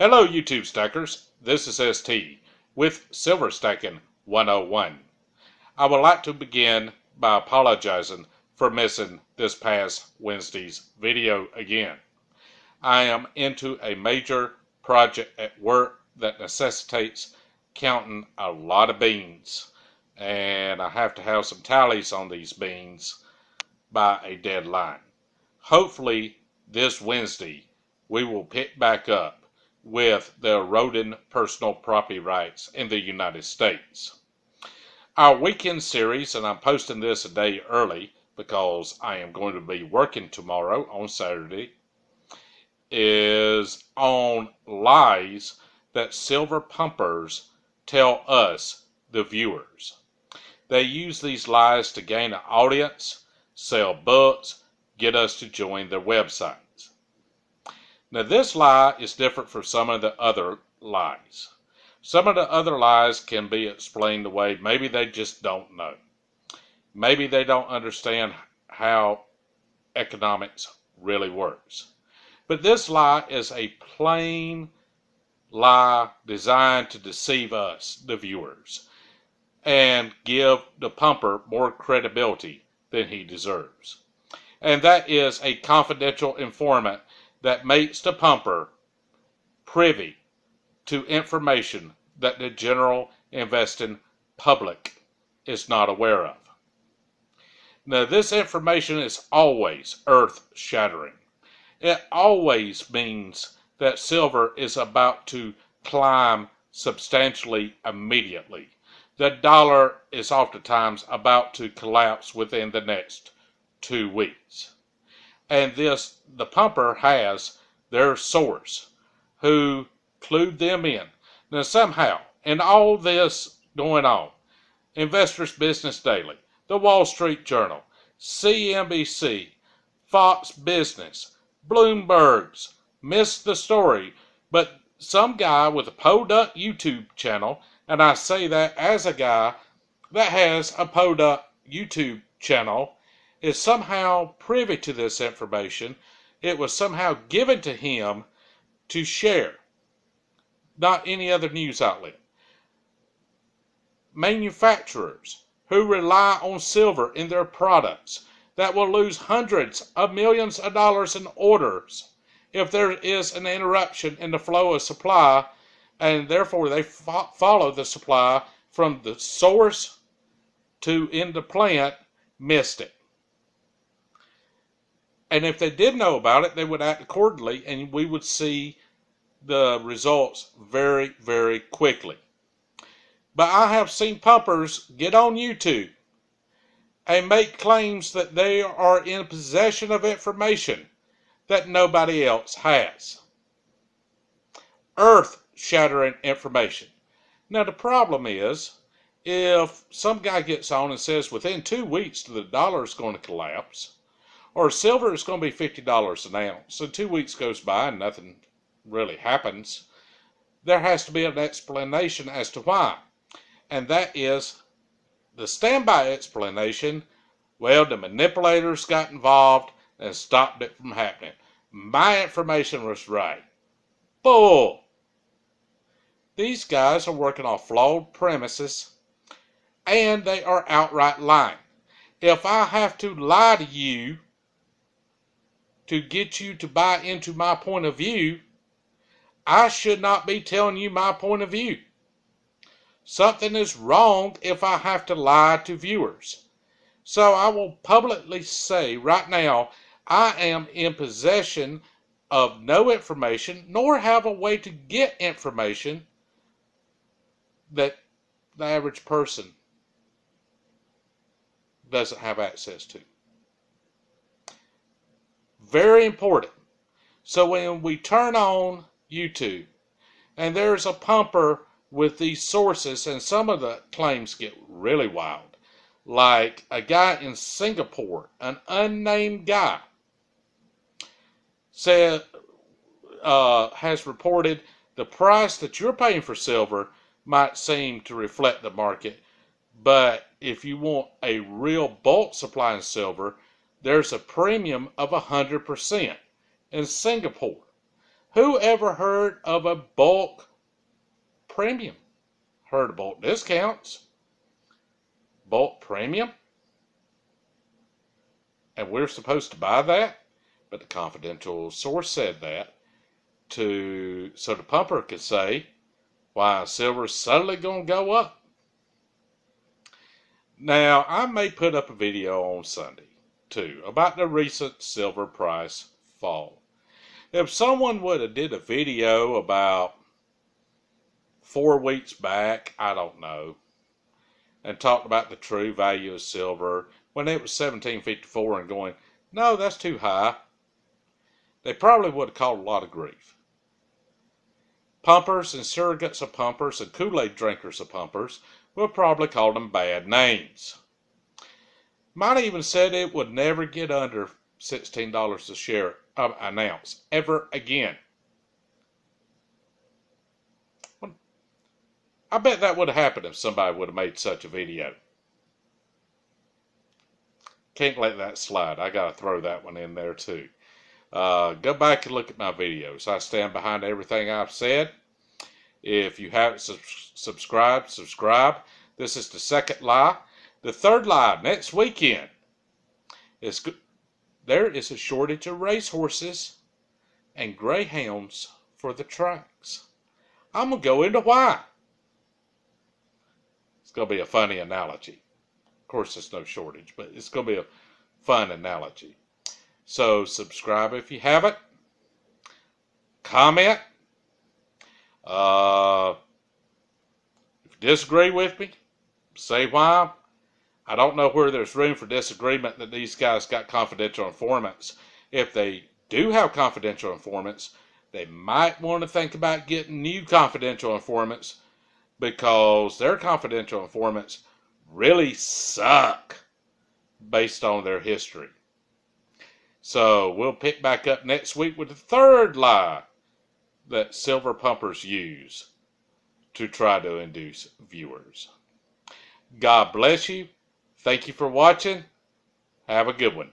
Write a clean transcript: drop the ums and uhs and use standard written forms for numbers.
Hello YouTube stackers, this is ST with Silver Stacking 101. I would like to begin by apologizing for missing this past Wednesday's video again. I am into a major project at work that necessitates counting a lot of beans, and I have to have some tallies on these beans by a deadline. Hopefully this Wednesday we will pick back up with the eroding personal property rights in the United States. Our weekend series, and I'm posting this a day early because I am going to be working tomorrow on Saturday, is on lies that silver pumpers tell us, the viewers. They use these lies to gain an audience, sell books, get us to join their websites. Now this lie is different from some of the other lies. Some of the other lies can be explained away. Maybe they just don't know. Maybe they don't understand how economics really works. But this lie is a plain lie designed to deceive us, the viewers, and give the pumper more credibility than he deserves. And that is a confidential informant that makes the pumper privy to information that the general investing public is not aware of. Now, this information is always earth-shattering. It always means that silver is about to climb substantially immediately. The dollar is oftentimes about to collapse within the next 2 weeks. And the pumper has their source who clued them in. Now somehow, in all this going on, Investors Business Daily, the Wall Street Journal, CNBC, Fox Business, Bloomberg's missed the story, but some guy with a podunk YouTube channel, and I say that as a guy that has a podunk YouTube channel, is somehow privy to this information. It was somehow given to him to share, not any other news outlet. Manufacturers who rely on silver in their products that will lose hundreds of millions of dollars in orders if there is an interruption in the flow of supply, and therefore they follow the supply from the source to in the plant, missed it. And if they did know about it, they would act accordingly, and we would see the results very, very quickly. But I have seen pumpers get on YouTube and make claims that they are in possession of information that nobody else has. Earth-shattering information. Now the problem is, if some guy gets on and says within 2 weeks the dollar is going to collapse, or silver is going to be $50 an ounce, so 2 weeks goes by and nothing really happens, there has to be an explanation as to why. And that is the standby explanation. Well, the manipulators got involved and stopped it from happening. My information was right. Bull! These guys are working off flawed premises, and they are outright lying. If I have to lie to you to get you to buy into my point of view, I should not be telling you my point of view. Something is wrong if I have to lie to viewers. So I will publicly say right now, I am in possession of no information, nor have a way to get information that the average person doesn't have access to. Very important. So when we turn on YouTube and there's a pumper with these sources, and some of the claims get really wild, like a guy in Singapore, an unnamed guy, has reported the price that you're paying for silver might seem to reflect the market, but if you want a real bulk supply in silver, there's a premium of 100% in Singapore. Who ever heard of a bulk premium? Heard of bulk discounts? Bulk premium? And we're supposed to buy that? But the confidential source said that so the pumper could say why silver's suddenly going to go up. Now, I may put up a video on Sunday, too, about the recent silver price fall. If someone would have did a video about 4 weeks back, I don't know, and talked about the true value of silver when it was $17.54 and going, no, that's too high, they probably would have caught a lot of grief. Pumpers and surrogates of pumpers and Kool-Aid drinkers of pumpers will probably call them bad names. Mine even said it would never get under $16 a share an ounce ever again. I bet that would have happened if somebody would have made such a video. Can't let that slide. I got to throw that one in there too. Go back and look at my videos. I stand behind everything I've said. If you haven't subscribed, subscribe. This is the second lie. The third lie, next weekend, there is a shortage of racehorses and greyhounds for the tracks. I'm going to go into why. It's going to be a funny analogy. Of course, there's no shortage, but it's going to be a fun analogy. So subscribe if you haven't. Comment. If you disagree with me, say why. I don't know where there's room for disagreement that these guys got confidential informants. If they do have confidential informants, they might want to think about getting new confidential informants because their confidential informants really suck based on their history. So we'll pick back up next week with the third lie that silver pumpers use to try to induce viewers. God bless you. Thank you for watching. Have a good one.